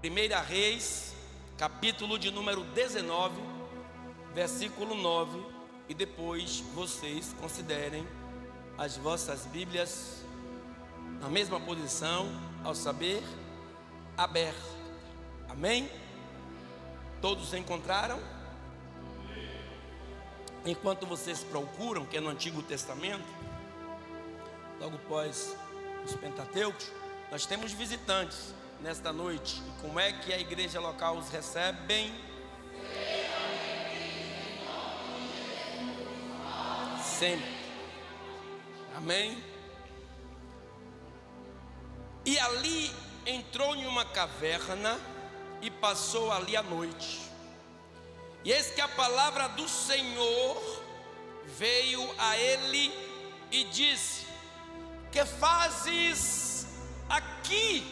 Primeira Reis, capítulo de número 19, versículo 9. E depois vocês considerem as vossas Bíblias na mesma posição, ao saber, aberta. Amém? Todos encontraram? Enquanto vocês procuram, que é no Antigo Testamento, logo após os Pentateucos, nós temos visitantes nesta noite. E como é que a igreja local os recebe? Sempre. Amém? E ali entrou em uma caverna e passou ali a noite. E eis que a palavra do Senhor veio a ele e disse: que fazes aqui,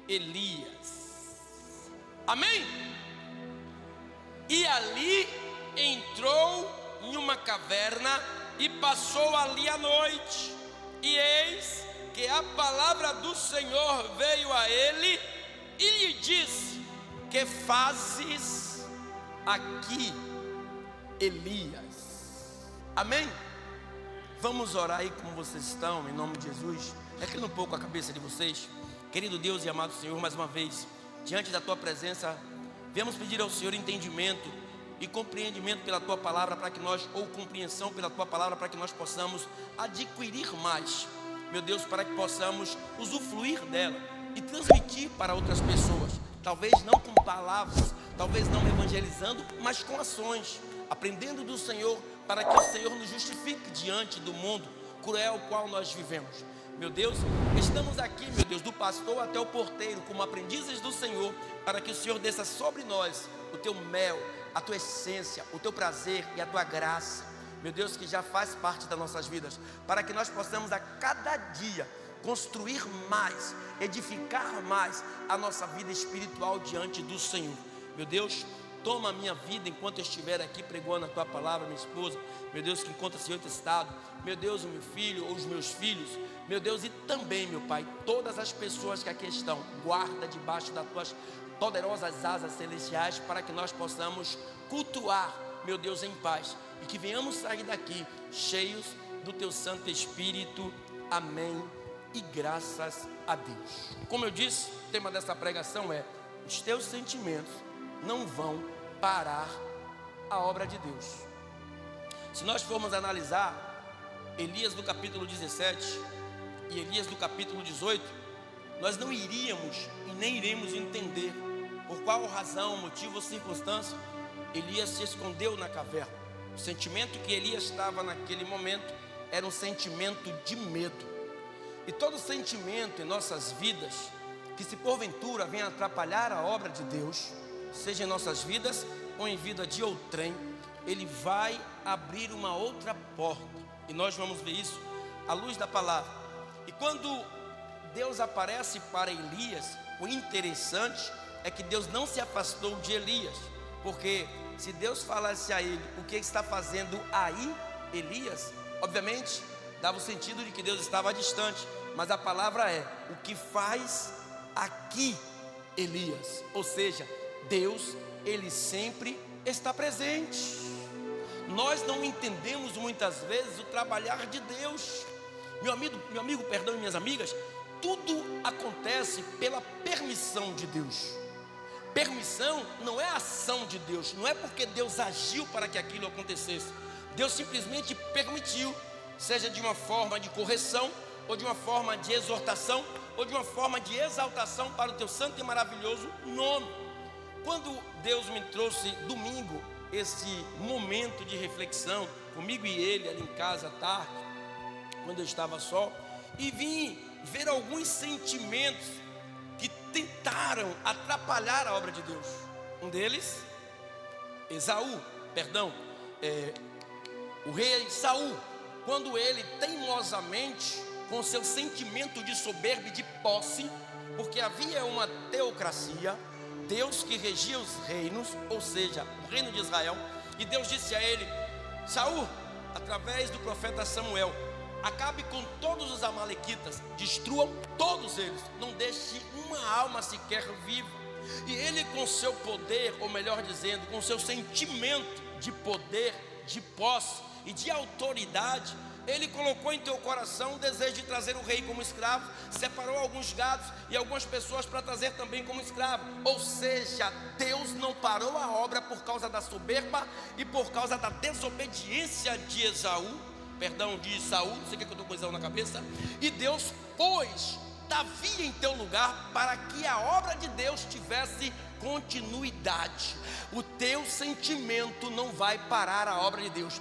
Elias? Amém? E ali entrou em uma caverna e passou ali a noite. E eis que a palavra do Senhor veio a ele e lhe disse: que fazes aqui, Elias? Amém? Vamos orar aí como vocês estão, em nome de Jesus. Reclina um pouco a cabeça de vocês. Querido Deus e amado Senhor, mais uma vez, diante da Tua presença, viemos pedir ao Senhor entendimento e compreendimento pela Tua palavra, para que nós, ou compreensão pela Tua palavra, para que nós possamos adquirir mais, meu Deus, para que possamos usufruir dela e transmitir para outras pessoas, talvez não com palavras, talvez não evangelizando, mas com ações, aprendendo do Senhor, para que o Senhor nos justifique diante do mundo cruel qual nós vivemos. Meu Deus, estamos aqui, meu Deus, do pastor até o porteiro, como aprendizes do Senhor, para que o Senhor desça sobre nós o Teu mel, a Tua essência, o Teu prazer e a Tua graça, meu Deus, que já faz parte das nossas vidas, para que nós possamos a cada dia construir mais, edificar mais a nossa vida espiritual diante do Senhor. Meu Deus, toma a minha vida enquanto eu estiver aqui pregando a Tua palavra, minha esposa, meu Deus, que encontra-se em outro estado, meu Deus, o meu filho ou os meus filhos, meu Deus, e também, meu Pai, todas as pessoas que aqui estão, guarda debaixo das Tuas poderosas asas celestiais, para que nós possamos cultuar, meu Deus, em paz, e que venhamos sair daqui cheios do Teu Santo Espírito. Amém e graças a Deus. Como eu disse, o tema dessa pregação é: os teus sentimentos não vão parar a obra de Deus. Se nós formos analisar Elias do capítulo 17 e Elias do capítulo 18, nós não iríamos e nem iremos entender por qual razão, motivo ou circunstância Elias se escondeu na caverna. O sentimento que Elias estava naquele momento era um sentimento de medo. E todo sentimento em nossas vidas que, se porventura venha atrapalhar a obra de Deus, seja em nossas vidas ou em vida de outrem, ele vai abrir uma outra porta. E nós vamos ver isso à luz da palavra. E quando Deus aparece para Elias, o interessante é que Deus não se afastou de Elias, porque se Deus falasse a ele: o que está fazendo aí, Elias? Obviamente dava o sentido de que Deus estava distante, mas a palavra é: o que faz aqui, Elias? Ou seja, Deus, Ele sempre está presente. Nós não entendemos muitas vezes o trabalhar de Deus. Meu amigo, perdão, e minhas amigas, tudo acontece pela permissão de Deus. Permissão não é ação de Deus, não é porque Deus agiu para que aquilo acontecesse. Deus simplesmente permitiu, seja de uma forma de correção, ou de uma forma de exortação, ou de uma forma de exaltação para o Teu santo e maravilhoso nome. Quando Deus me trouxe domingo esse momento de reflexão, comigo e ele ali em casa à tarde, quando eu estava só, e vim ver alguns sentimentos que tentaram atrapalhar a obra de Deus. Um deles, o rei Saul, quando ele teimosamente, com seu sentimento de soberba e de posse, porque havia uma teocracia, Deus que regia os reinos, ou seja, o reino de Israel, e Deus disse a ele: Saul, através do profeta Samuel, acabe com todos os amalequitas, destruam todos eles, não deixe uma alma sequer viva. E ele, com seu poder, ou melhor dizendo, com seu sentimento de poder, de posse e de autoridade, ele colocou em teu coração o desejo de trazer o rei como escravo, separou alguns gados e algumas pessoas para trazer também como escravo. Ou seja, Deus não parou a obra por causa da soberba e por causa da desobediência de de Saul, não sei o que eu estou com Esaú na cabeça. E Deus pôs Davi em teu lugar para que a obra de Deus tivesse continuidade. O teu sentimento não vai parar a obra de Deus.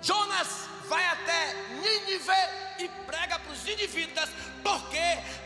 Jonas vai até Nínive e prega para os ninivitas, porque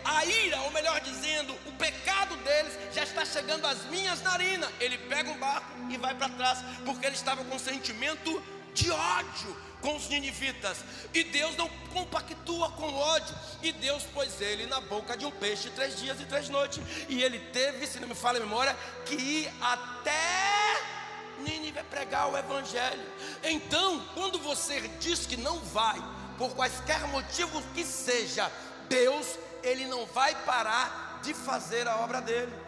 a ira, ou melhor dizendo, o pecado deles já está chegando às minhas narinas. Ele pega um barco e vai para trás, porque ele estava com sentimento de ódio com os ninivitas. E Deus não compactua com ódio. E Deus pôs ele na boca de um peixe 3 dias e 3 noites. E ele teve, se não me falha a memória, que ir até Nínive pregar o evangelho. Então, quando você diz que não vai, por quaisquer motivos que seja, Deus, ele não vai parar de fazer a obra dele.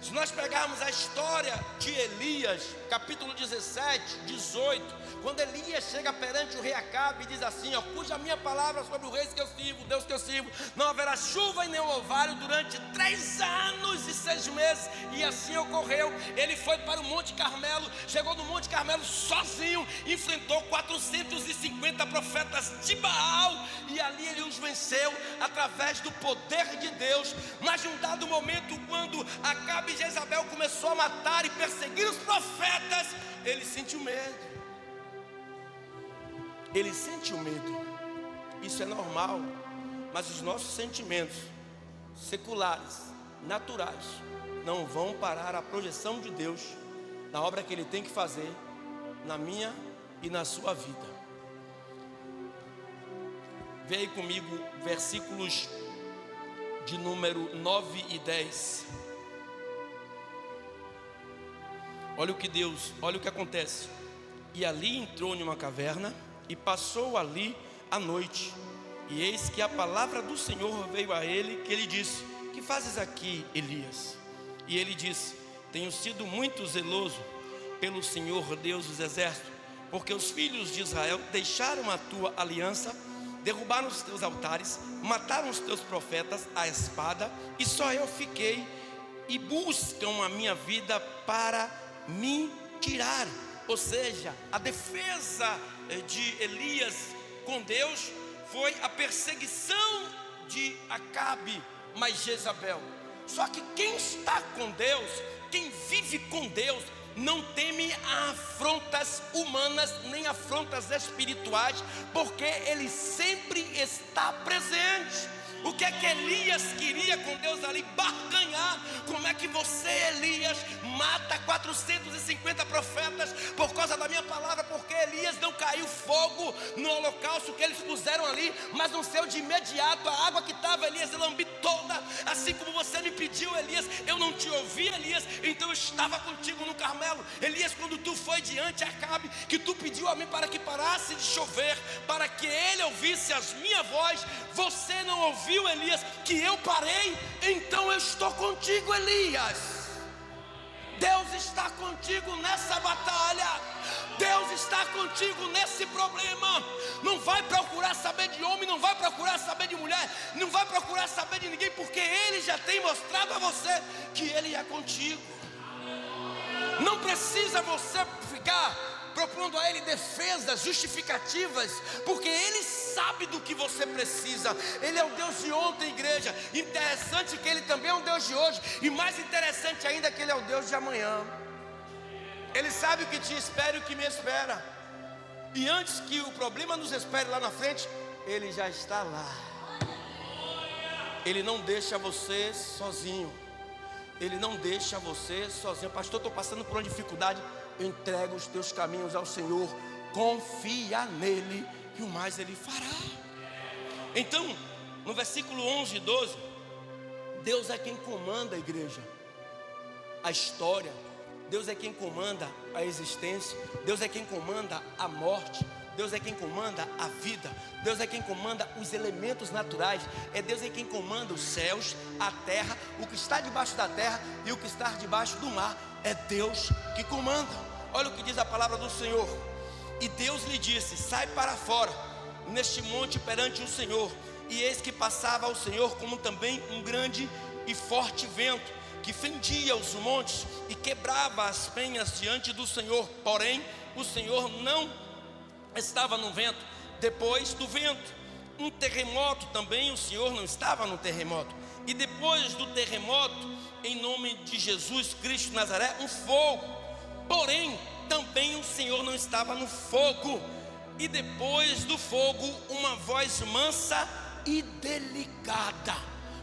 Se nós pegarmos a história de Elias, capítulo 17, 18, quando Elias chega perante o rei Acabe e diz assim, cuja minha palavra sobre o rei que eu sirvo, Deus que eu sirvo, não haverá chuva e nem orvalho durante 3 anos e 6 meses, e assim ocorreu. Ele foi para o Monte Carmelo, chegou no Monte Carmelo sozinho, enfrentou 450 profetas de Baal, e ali ele os venceu através do poder de Deus. Mas em um dado momento, quando Acabe e Jezabel começou a matar e perseguir os profetas, ele sentiu medo. Ele sentiu medo. Isso é normal. Mas os nossos sentimentos seculares, naturais, não vão parar a projeção de Deus na obra que Ele tem que fazer na minha e na sua vida. Vê aí comigo versículos de número 9 e 10. Olha o que acontece. E ali entrou em uma caverna e passou ali a noite. E eis que a palavra do Senhor veio a ele, que ele disse: que fazes aqui, Elias? E ele disse: tenho sido muito zeloso pelo Senhor Deus dos exércitos, porque os filhos de Israel deixaram a tua aliança, derrubaram os teus altares, mataram os teus profetas à espada, e só eu fiquei, e buscam a minha vida para me tirar. Ou seja, a defesa de Elias com Deus foi a perseguição de Acabe mais Jezabel. Só que quem está com Deus, quem vive com Deus, não teme afrontas humanas nem afrontas espirituais, porque Ele sempre está presente. O que é que Elias queria com Deus ali? Barganhar. Como é que você, Elias, mata 450 profetas por causa da minha palavra? Porque Elias não caiu fogo no holocausto que eles puseram ali, mas não saiu de imediato. A água que estava, Elias, eu lambi toda. Assim como você me pediu, Elias, eu não te ouvi, Elias, então eu estava contigo no Carmelo. Elias, quando tu foi diante de Acabe, que tu pediu a mim para que parasse de chover, para que ele ouvisse as minha voz, você não ouviu, Elias, que eu parei, então eu estou contigo, Elias. Deus está contigo nessa batalha. Deus está contigo nesse problema. Não vai procurar saber de homem, não vai procurar saber de mulher, não vai procurar saber de ninguém, porque Ele já tem mostrado a você que Ele é contigo. Não precisa você ficar propondo a Ele defesas, justificativas, porque Ele sabe do que você precisa. Ele é o Deus de ontem, igreja. Interessante que Ele também é o Deus de hoje, e mais interessante ainda que Ele é o Deus de amanhã. Ele sabe o que te espera e o que me espera, e antes que o problema nos espere lá na frente, Ele já está lá. Ele não deixa você sozinho. Ele não deixa você sozinho. Pastor, estou passando por uma dificuldade. Entrega os teus caminhos ao Senhor, confia nele, e o mais Ele fará. Então, no versículo 11 e 12, Deus é quem comanda a igreja, a história. Deus é quem comanda a existência. Deus é quem comanda a morte. Deus é quem comanda a vida. Deus é quem comanda os elementos naturais. Deus é quem comanda os céus, a terra, o que está debaixo da terra e o que está debaixo do mar. É Deus que comanda. Olha o que diz a palavra do Senhor. E Deus lhe disse: sai para fora, neste monte perante o Senhor. E eis que passava ao Senhor como também um grande e forte vento, que fendia os montes e quebrava as penhas diante do Senhor. Porém, o Senhor não estava no vento. Depois do vento, um terremoto. Também o Senhor não estava no terremoto. E depois do terremoto, em nome de Jesus Cristo de Nazaré, um fogo. Porém, também o Senhor não estava no fogo. E depois do fogo, uma voz mansa e delicada.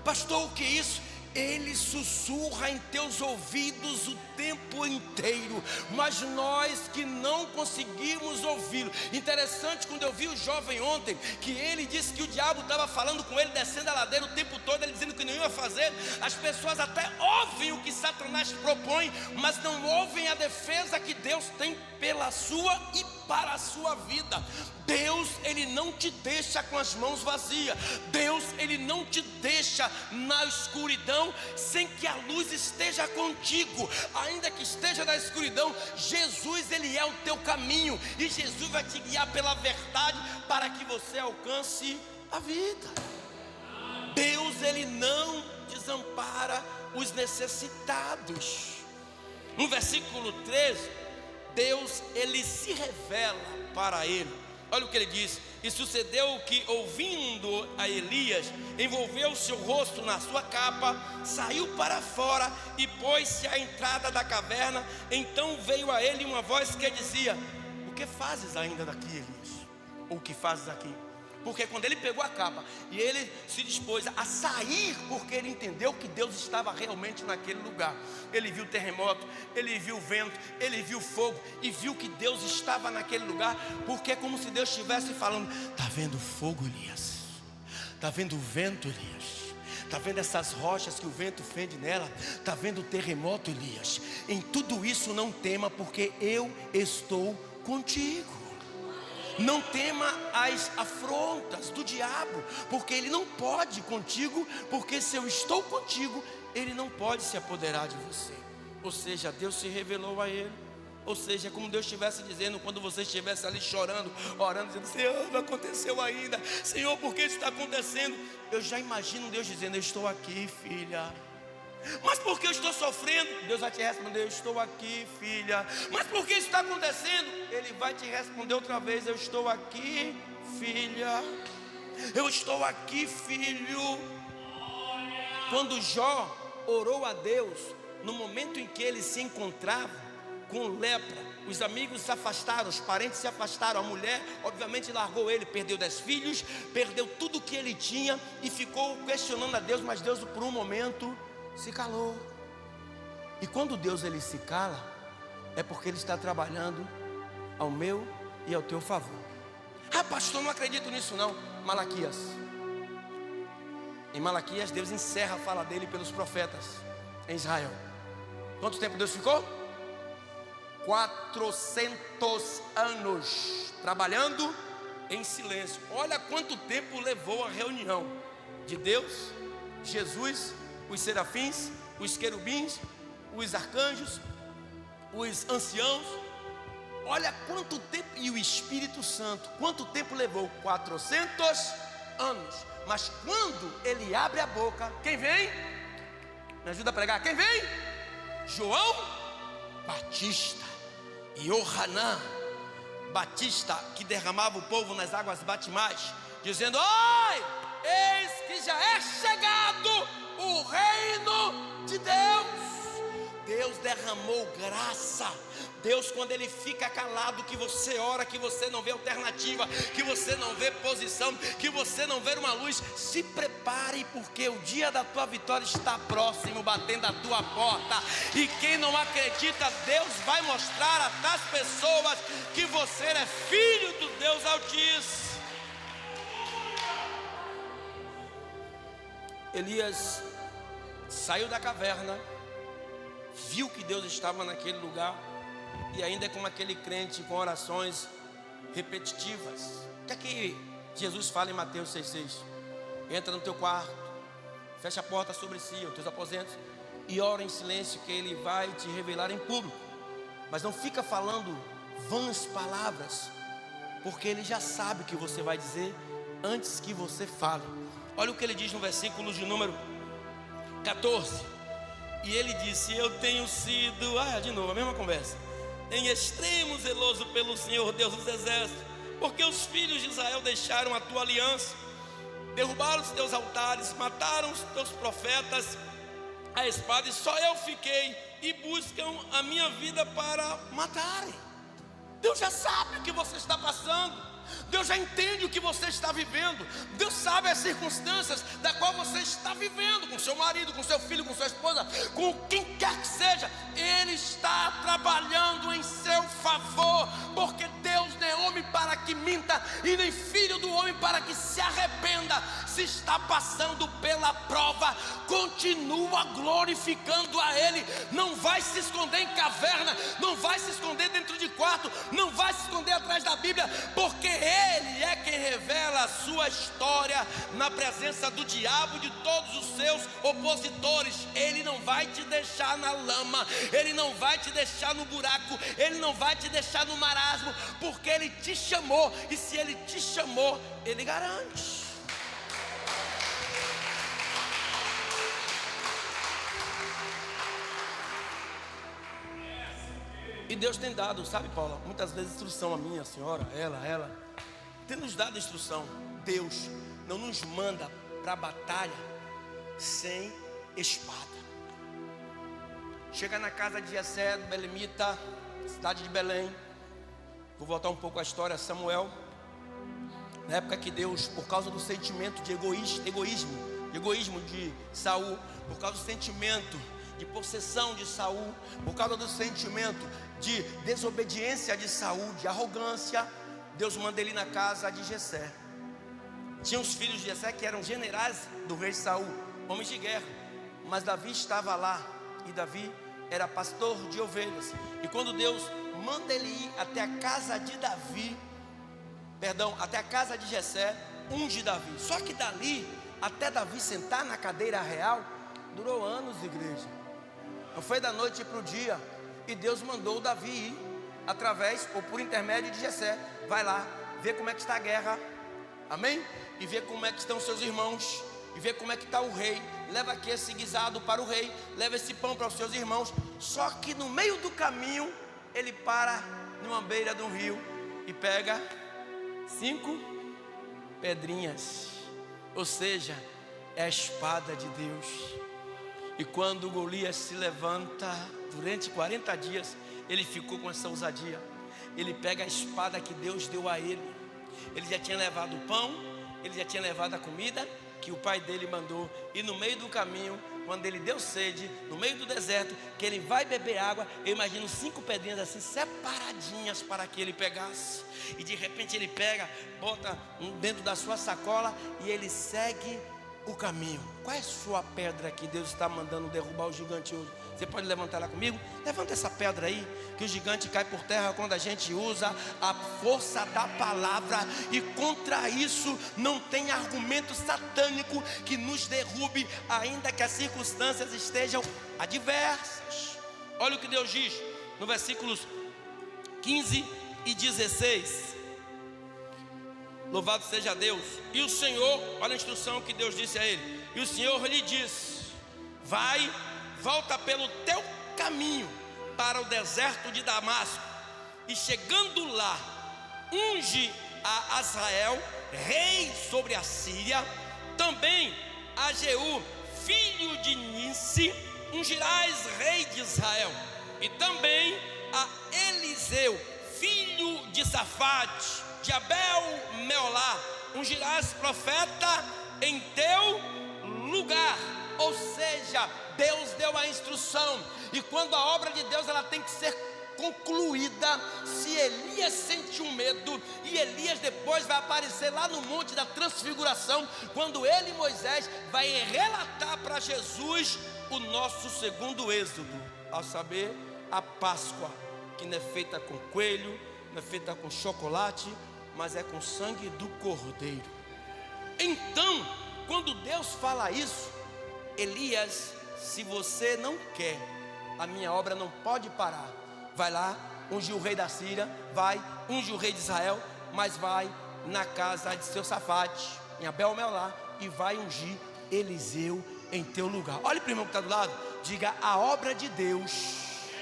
Pastor, o que é isso? Ele sussurra em teus ouvidos o tempo inteiro, mas nós que não conseguimos ouvi-lo. Interessante, quando eu vi o jovem ontem, que ele disse que o diabo estava falando com ele, descendo a ladeira o tempo todo, ele dizendo que não ia fazer. As pessoas até ouvem o que Satanás propõe, mas não ouvem a defesa que Deus tem pela sua e para a sua vida. Deus, Ele não te deixa com as mãos vazias. Deus, Ele não te deixa na escuridão sem que a luz esteja contigo. Ainda que esteja na escuridão, Jesus, Ele é o teu caminho, e Jesus vai te guiar pela verdade para que você alcance a vida. Deus, Ele não desampara os necessitados. No versículo 13, Deus, Ele se revela para ele. Olha o que ele diz: e sucedeu que, ouvindo a Elias, envolveu seu rosto na sua capa, saiu para fora e pôs-se à entrada da caverna. Então veio a ele uma voz que dizia: o que fazes ainda daqui, Elias? Ou o que fazes aqui? Porque quando ele pegou a capa e ele se dispôs a sair, porque ele entendeu que Deus estava realmente naquele lugar. Ele viu o terremoto, ele viu o vento, ele viu o fogo e viu que Deus estava naquele lugar. Porque é como se Deus estivesse falando: está vendo o fogo, Elias? Está vendo o vento, Elias? Está vendo essas rochas que o vento fende nela? Está vendo o terremoto, Elias? Em tudo isso não tema, porque eu estou contigo. Não tema as afrontas do diabo, porque ele não pode contigo, porque se eu estou contigo, ele não pode se apoderar de você. Ou seja, Deus se revelou a ele. Ou seja, é como Deus estivesse dizendo, quando você estivesse ali chorando, orando, dizendo: Senhor, não aconteceu ainda. Senhor, por que isso está acontecendo? Eu já imagino Deus dizendo: eu estou aqui, filha. Mas por que eu estou sofrendo? Deus vai te responder: eu estou aqui, filha. Mas por que isso está acontecendo? Ele vai te responder outra vez: eu estou aqui, filha. Eu estou aqui, filho. Quando Jó orou a Deus, no momento em que ele se encontrava com lepra, os amigos se afastaram, os parentes se afastaram, a mulher obviamente largou ele, perdeu 10 filhos, perdeu tudo que ele tinha e ficou questionando a Deus. Mas Deus, por um momento, se calou. E quando Deus, ele se cala, é porque ele está trabalhando ao meu e ao teu favor. Ah, pastor, não acredito nisso não. Malaquias. Em Malaquias, Deus encerra a fala dele pelos profetas em Israel. Quanto tempo Deus ficou? 400 anos trabalhando em silêncio. Olha quanto tempo levou a reunião de Deus, Jesus, os serafins, os querubins, os arcanjos, os anciãos. Olha quanto tempo, e o Espírito Santo, quanto tempo levou? 400 anos. Mas quando ele abre a boca, quem vem? Me ajuda a pregar, quem vem? João Batista e Yohanan Batista, que derramava o povo nas águas batimais, dizendo: oi, eis que já é chegado o reino de Deus. Deus derramou graça. Deus, quando ele fica calado, que você ora, que você não vê alternativa, que você não vê posição, que você não vê uma luz, se prepare, porque o dia da tua vitória está próximo, batendo a tua porta. E quem não acredita, Deus vai mostrar às pessoas que você é filho do Deus Altíssimo. Elias saiu da caverna, viu que Deus estava naquele lugar, e ainda como aquele crente com orações repetitivas. O que é que Jesus fala em Mateus 6,6? Entra no teu quarto, fecha a porta sobre si, os teus aposentos, e ora em silêncio, que Ele vai te revelar em público. Mas não fica falando vãs palavras, porque Ele já sabe o que você vai dizer antes que você fale. Olha o que Ele diz no versículo de número 14. E Ele disse: eu tenho sido, de novo a mesma conversa, em extremo zeloso pelo Senhor Deus dos exércitos, porque os filhos de Israel deixaram a tua aliança, derrubaram os teus altares, mataram os teus profetas a espada, e só eu fiquei, e buscam a minha vida para matarem. Deus já sabe o que você está passando. Deus já entende o que você está vivendo. Deus sabe as circunstâncias da qual você está vivendo, com seu marido, com seu filho, com sua esposa, com quem quer que seja. Ele está trabalhando em seu favor, porque Deus não é homem para que minta, e nem filho do homem para que se arrependa. Se está passando pela prova, continua glorificando a Ele. Não vai se esconder em caverna, não vai se esconder dentro de quarto, não vai se esconder atrás da Bíblia, porque Ele é quem revela a sua história na presença do diabo e de todos os seus opositores. Ele não vai te deixar na lama, Ele não vai te deixar no buraco, Ele não vai te deixar no marasmo, porque Ele te chamou, e se Ele te chamou, Ele garante. E Deus tem dado, sabe, Paula, muitas vezes instrução a minha, a senhora, ela tem nos dado instrução. Deus não nos manda para a batalha sem espada. Chega na casa de Jessé, do Belemita, cidade de Belém. Vou voltar um pouco à história. Samuel, na época que Deus, por causa do sentimento de egoísmo de Saul, por causa do sentimento de possessão de Saul, por causa do sentimento de desobediência de Saul, de arrogância, Deus manda ele na casa de Jessé. Tinha os filhos de Jessé que eram generais do rei Saul, homens de guerra, mas Davi estava lá, e Davi era pastor de ovelhas. E quando Deus manda ele ir até a casa de até a casa de Jessé, unge Davi. Só que dali, até Davi sentar na cadeira real, durou anos, igreja. Não foi da noite para o dia. E Deus mandou Davi ir através ou por intermédio de Jessé. Vai lá, vê como é que está a guerra, amém? E vê como é que estão seus irmãos, e vê como é que está o rei. Leva aqui esse guisado para o rei, leva esse pão para os seus irmãos. Só que no meio do caminho, ele para numa beira de um rio e pega 5 pedrinhas, ou seja, é a espada de Deus. E quando Golias se levanta, durante 40 dias, ele ficou com essa ousadia. Ele pega a espada que Deus deu a ele. Ele já tinha levado o pão, ele já tinha levado a comida que o pai dele mandou. E no meio do caminho, quando ele deu sede, no meio do deserto, que ele vai beber água, eu imagino 5 pedrinhas assim, separadinhas para que ele pegasse. E de repente ele pega, bota dentro da sua sacola e ele segue o caminho. Qual é a sua pedra que Deus está mandando derrubar o gigante hoje? Você pode levantar ela comigo? Levanta essa pedra aí, que o gigante cai por terra quando a gente usa a força da palavra. E contra isso não tem argumento satânico que nos derrube, ainda que as circunstâncias estejam adversas. Olha o que Deus diz no versículos 15 e 16. Louvado seja Deus. E o Senhor, olha a instrução que Deus disse a ele. E o Senhor lhe disse: vai, volta pelo teu caminho para o deserto de Damasco, e chegando lá, unge a Azael, rei sobre a Síria. Também a Jeú, filho de Nissi, ungirás rei de Israel. E também a Eliseu, filho de Safate, de Abel-Meolá, ungirás profeta em teu lugar. Ou seja, Deus deu a instrução, e quando a obra de Deus ela tem que ser concluída, se Elias sentiu medo, e Elias depois vai aparecer lá no monte da transfiguração, quando ele e Moisés vai relatar para Jesus o nosso segundo êxodo, ao saber, a Páscoa, que não é feita com coelho, é feita com chocolate, mas é com sangue do cordeiro. Então, quando Deus fala isso, Elias, se você não quer, a minha obra não pode parar. Vai lá, unge o rei da Síria, vai, unge o rei de Israel, mas vai na casa de seu Safate, em Abel-Melá, e vai ungir Eliseu em teu lugar. Olhe para o irmão que está do lado, diga: a obra de Deus.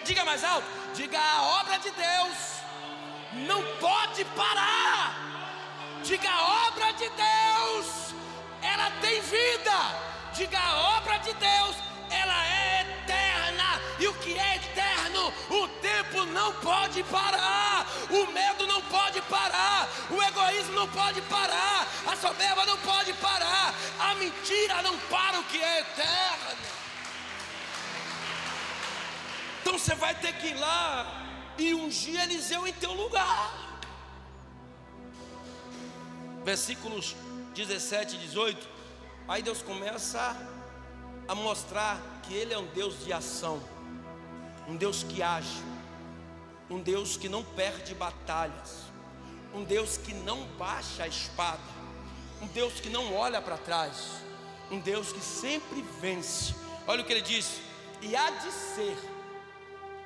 Diga mais alto, diga: a obra de Deus não pode parar. Diga: a obra de Deus, ela tem vida. Diga: a obra de Deus, ela é eterna. E o que é eterno, o tempo não pode parar, o medo não pode parar, o egoísmo não pode parar, a soberba não pode parar, a mentira não para o que é eterno. Então você vai ter que ir lá e ungir Eliseu em teu lugar. Versículos 17 e 18. Aí Deus começa a mostrar que Ele é um Deus de ação, um Deus que age, um Deus que não perde batalhas, um Deus que não baixa a espada, um Deus que não olha para trás, um Deus que sempre vence. Olha o que Ele diz: e há de ser,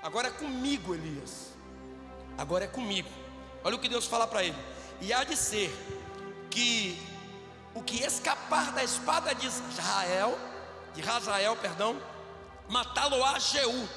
agora é comigo, Elias, agora é comigo. Olha o que Deus fala para ele: e há de ser que o que escapar da espada de Hazael, matá-lo-á Jeú,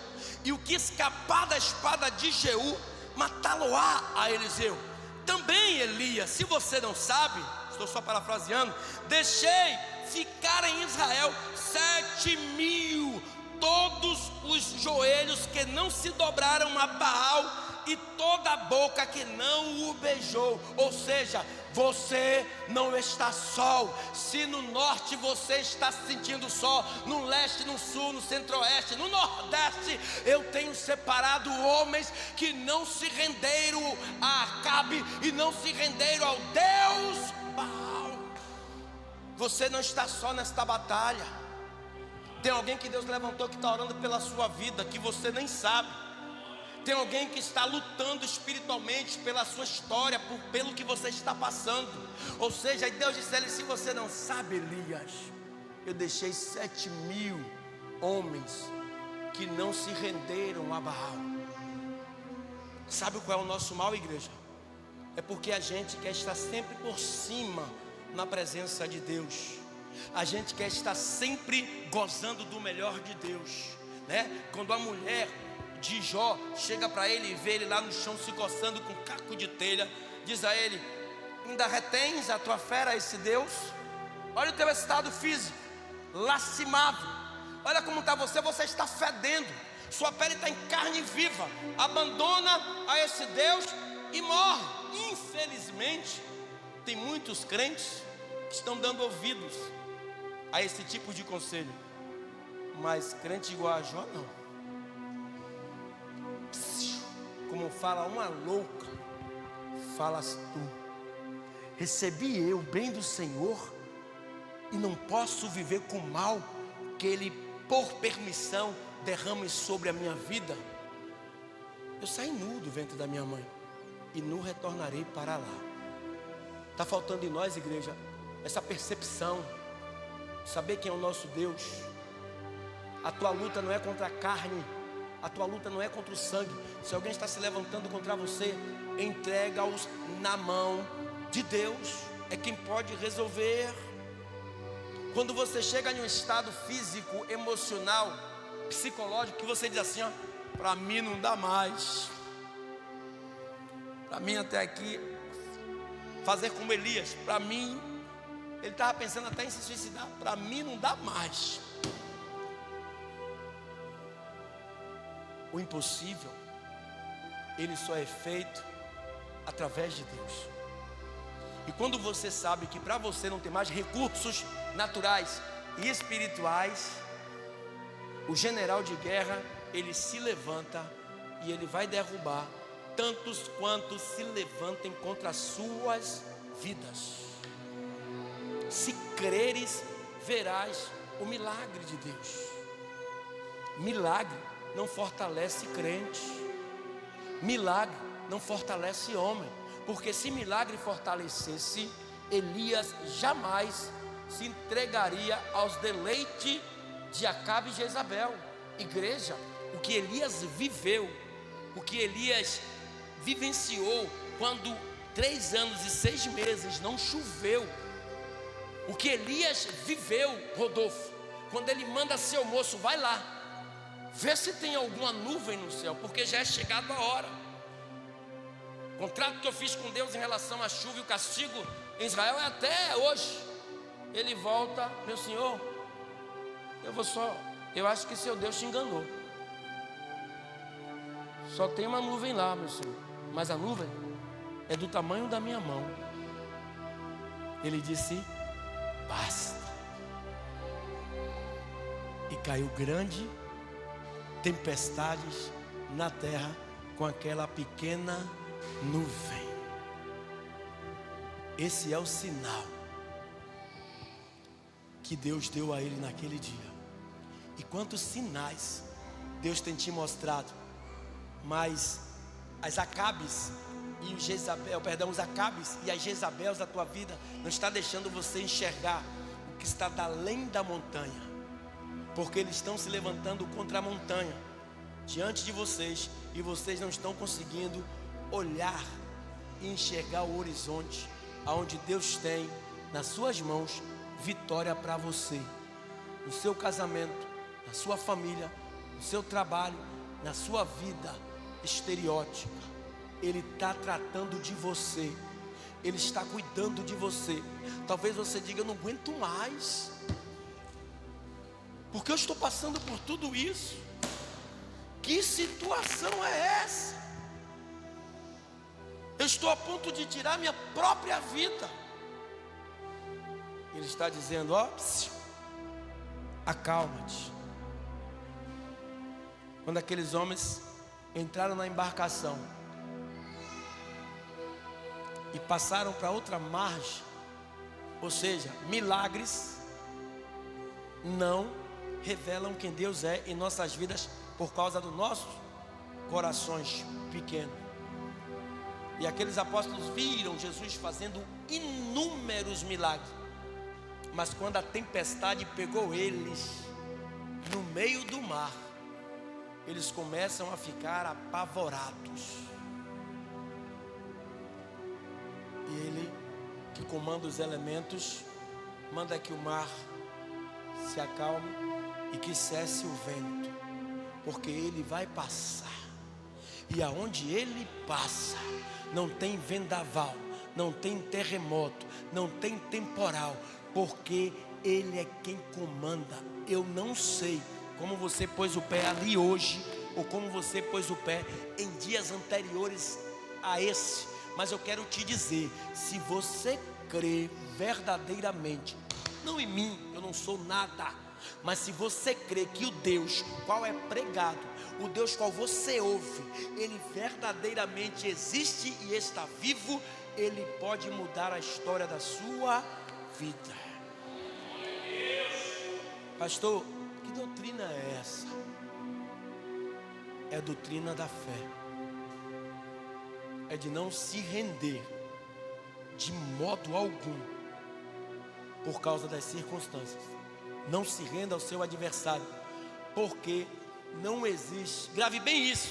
e o que escapar da espada de Jeú, matá-lo-á a Eliseu. Também Elias, se você não sabe, estou só parafraseando, deixei ficar em Israel 7.000, todos os joelhos que não se dobraram a Baal, e toda a boca que não o beijou. Ou seja, você não está só. Se no norte você está se sentindo só, no leste, no sul, no centro-oeste, no nordeste, eu tenho separado homens que não se renderam a Acabe e não se renderam ao Deus Baal. Você não está só nesta batalha. Tem alguém que Deus levantou que está orando pela sua vida, que você nem sabe. Tem alguém que está lutando espiritualmente pela sua história, pelo que você está passando. Ou seja, Deus disse a ele: se você não sabe, Elias, eu deixei 7.000 homens que não se renderam a Baal. Sabe qual é o nosso mal, igreja? É porque a gente quer estar sempre por cima na presença de Deus. A gente quer estar sempre gozando do melhor de Deus, né? Quando a mulher de Jó chega para ele e vê ele lá no chão se coçando com um caco de telha, diz a ele: ainda retens a tua fé a esse Deus? Olha o teu estado físico, lastimado. Olha como está você está fedendo, sua pele está em carne viva. Abandona a esse Deus e morre. Infelizmente, tem muitos crentes que estão dando ouvidos a esse tipo de conselho, mas crente igual a Jó não. Como fala uma louca, falas tu. Recebi eu o bem do Senhor e não posso viver com o mal que Ele, por permissão, derrame sobre a minha vida. Eu saí nu do ventre da minha mãe e nu retornarei para lá. Está faltando em nós, igreja, essa percepção, saber quem é o nosso Deus. A tua luta não é contra a carne, a tua luta não é contra o sangue. Se alguém está se levantando contra você, entrega-os na mão de Deus. É quem pode resolver. Quando você chega em um estado físico, emocional, psicológico, que você diz assim: ó, para mim não dá mais. Para mim até aqui, fazer como Elias, para mim, ele estava pensando até em se suicidar. Para mim não dá mais. O impossível, ele só é feito através de Deus. E quando você sabe que para você não tem mais recursos naturais e espirituais, o general de guerra, ele se levanta e ele vai derrubar tantos quantos se levantem contra as suas vidas. Se creres, verás o milagre de Deus. Milagre não fortalece crente. Milagre não fortalece homem, porque se milagre fortalecesse, Elias jamais se entregaria aos deleites de Acabe e Jezabel. Igreja, o que Elias viveu, o que Elias vivenciou quando 3 anos e 6 meses não choveu, o que Elias viveu, Rodolfo, quando ele manda seu moço, vai lá, vê se tem alguma nuvem no céu, porque já é chegada a hora. O contrato que eu fiz com Deus em relação à chuva e o castigo em Israel é até hoje. Ele volta, meu senhor, eu acho que seu Deus te enganou. Só tem uma nuvem lá, meu senhor, mas a nuvem é do tamanho da minha mão. Ele disse, basta. E caiu grande tempestades na terra com aquela pequena nuvem. Esse é o sinal que Deus deu a ele naquele dia. E quantos sinais Deus tem te mostrado, mas as Acabes e os Acabes e as Jezabels da tua vida não está deixando você enxergar o que está além da montanha, porque eles estão se levantando contra a montanha diante de vocês, e vocês não estão conseguindo olhar e enxergar o horizonte, aonde Deus tem nas suas mãos vitória para você, no seu casamento, na sua família, no seu trabalho, na sua vida estereótica. Ele está tratando de você, Ele está cuidando de você. Talvez você diga, eu não aguento mais, porque eu estou passando por tudo isso. Que situação é essa? Eu estou a ponto de tirar minha própria vida. Ele está dizendo, ó, acalma-te. Quando aqueles homens entraram na embarcação e passaram para outra margem, ou seja, milagres não revelam quem Deus é em nossas vidas por causa dos nossos corações pequenos. E aqueles apóstolos viram Jesus fazendo inúmeros milagres, mas quando a tempestade pegou eles no meio do mar, eles começam a ficar apavorados. E Ele, que comanda os elementos, manda que o mar se acalme e que cesse o vento, porque Ele vai passar. E aonde Ele passa, não tem vendaval, não tem terremoto, não tem temporal, porque Ele é quem comanda. Eu não sei como você pôs o pé ali hoje, ou como você pôs o pé em dias anteriores a esse, mas eu quero te dizer, se você crê verdadeiramente, não em mim, eu não sou nada, mas se você crê que o Deus qual é pregado, o Deus qual você ouve, Ele verdadeiramente existe e está vivo, Ele pode mudar a história da sua vida. Pastor, que doutrina é essa? É a doutrina da fé. É de não se render de modo algum por causa das circunstâncias. Não se renda ao seu adversário, porque não existe, grave bem isso,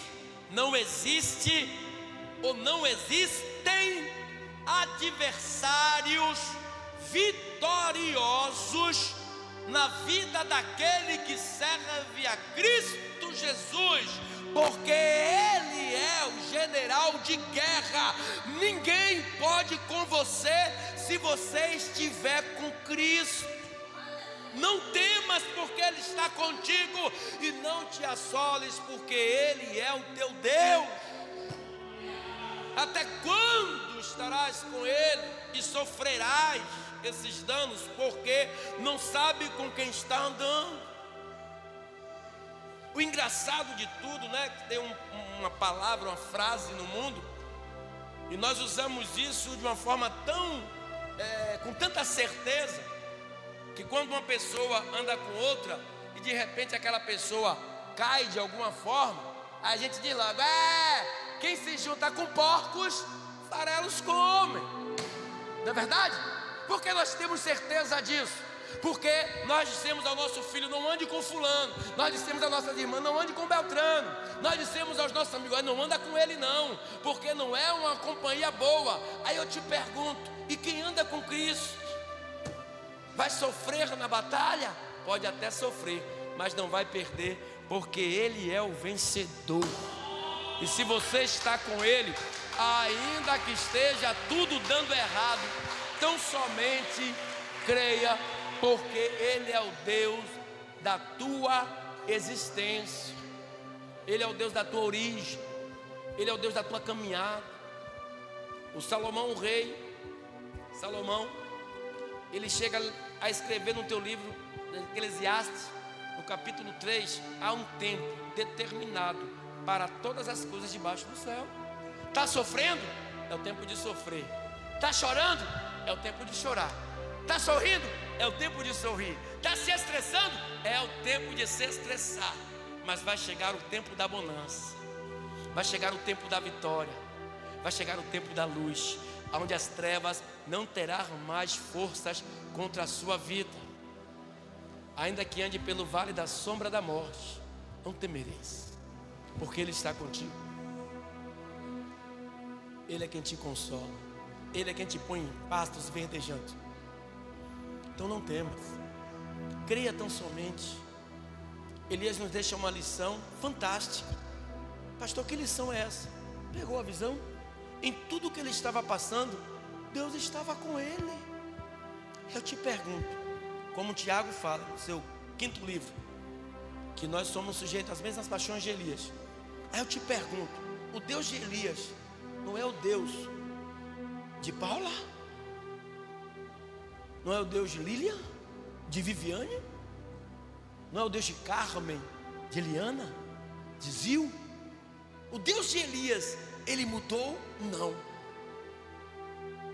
não existe ou não existem adversários vitoriosos na vida daquele que serve a Cristo Jesus, porque Ele é o general de guerra. Ninguém pode com você se você estiver com Cristo. Não temas, porque Ele está contigo, e não te assoles, porque Ele é o teu Deus. Até quando estarás com Ele e sofrerás esses danos, porque não sabe com quem está andando? O engraçado de tudo, né, que tem uma palavra, uma frase no mundo, e nós usamos isso de uma forma tão, com tanta certeza, que quando uma pessoa anda com outra e de repente aquela pessoa cai de alguma forma, a gente diz logo, quem se junta com porcos, farelos comem. Não é verdade? Porque nós temos certeza disso. Porque nós dissemos ao nosso filho: não ande com fulano. Nós dissemos às nossas irmãs: não ande com Beltrano. Nós dissemos aos nossos amigos: não anda com ele não, porque não é uma companhia boa. Aí eu te pergunto: e quem anda com Cristo? Vai sofrer na batalha? Pode até sofrer, mas não vai perder, porque Ele é o vencedor. E se você está com Ele, ainda que esteja tudo dando errado, tão somente creia, porque Ele é o Deus da tua existência. Ele é o Deus da tua origem. Ele é o Deus da tua caminhada. O Salomão, o rei Salomão, ele chega a escrever no teu livro Eclesiastes, no capítulo 3, há um tempo determinado para todas as coisas debaixo do céu. Está sofrendo? É o tempo de sofrer. Está chorando? É o tempo de chorar. Está sorrindo? É o tempo de sorrir. Está se estressando? É o tempo de se estressar. Mas vai chegar o tempo da bonança. Vai chegar o tempo da vitória. Vai chegar o tempo da luz, onde as trevas não terão mais forças contra a sua vida. Ainda que ande pelo vale da sombra da morte, não temereis, porque Ele está contigo. Ele é quem te consola. Ele é quem te põe em pastos verdejantes. Então não temas, creia tão somente. Elias nos deixa uma lição fantástica. Pastor, que lição é essa? Pegou a visão? Em tudo que ele estava passando, Deus estava com ele. Eu te pergunto, como Tiago fala no seu 5º livro, que nós somos sujeitos às mesmas paixões de Elias. Aí eu te pergunto, o Deus de Elias não é o Deus de Paula? Não é o Deus de Lilian? De Viviane? Não é o Deus de Carmen? De Eliana? De Zil? O Deus de Elias, ele mudou? Não.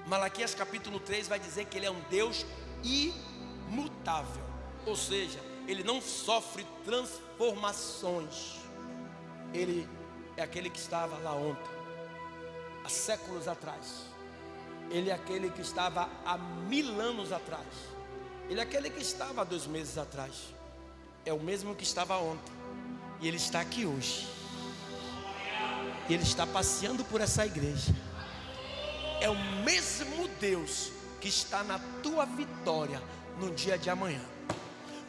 Malaquias capítulo 3 vai dizer que ele é um Deus imutável. Ou seja, ele não sofre transformações. Ele é aquele que estava lá ontem, há séculos atrás. Ele é aquele que estava há 1000 anos atrás. Ele é aquele que estava há 2 meses atrás. É o mesmo que estava ontem. E Ele está aqui hoje. E Ele está passeando por essa igreja. É o mesmo Deus que está na tua vitória no dia de amanhã.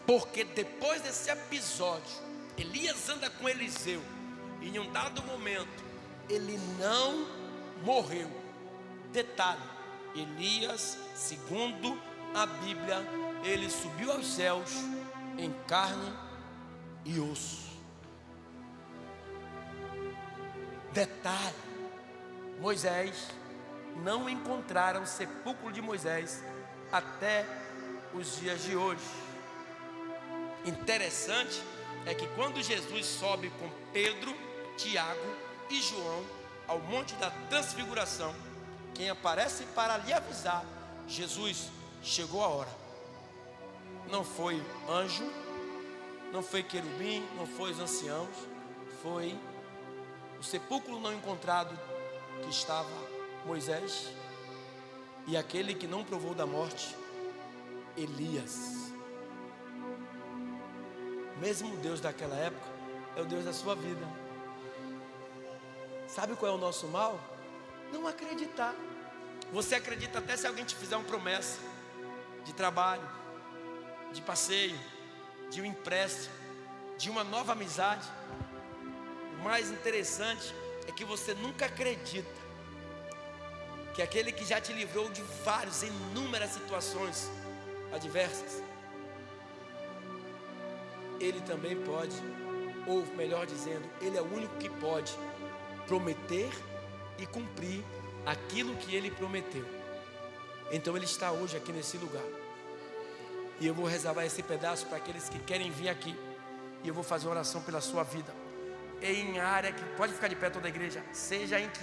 Porque depois desse episódio, Elias anda com Eliseu. E em um dado momento, ele não morreu. Detalhe, Elias, segundo a Bíblia, ele subiu aos céus em carne e osso. Detalhe, Moisés, não encontraram o sepulcro de Moisés até os dias de hoje. Interessante é que quando Jesus sobe com Pedro, Tiago e João ao monte da transfiguração, quem aparece para lhe avisar: Jesus, chegou a hora. Não foi anjo, não foi querubim, não foi os anciãos, foi o sepulcro não encontrado que estava Moisés, e aquele que não provou da morte, Elias. Mesmo Deus daquela época é o Deus da sua vida. Sabe qual é o nosso mal? Não acreditar. Você acredita até se alguém te fizer uma promessa de trabalho, de passeio, de um empréstimo, de uma nova amizade. O mais interessante é que você nunca acredita que aquele que já te livrou de inúmeras situações adversas, Ele também pode, ou melhor dizendo, Ele é o único que pode prometer e cumprir aquilo que Ele prometeu. Então Ele está hoje aqui nesse lugar. E eu vou reservar esse pedaço para aqueles que querem vir aqui. E eu vou fazer uma oração pela sua vida. Em área que pode ficar de pé toda a igreja, seja em que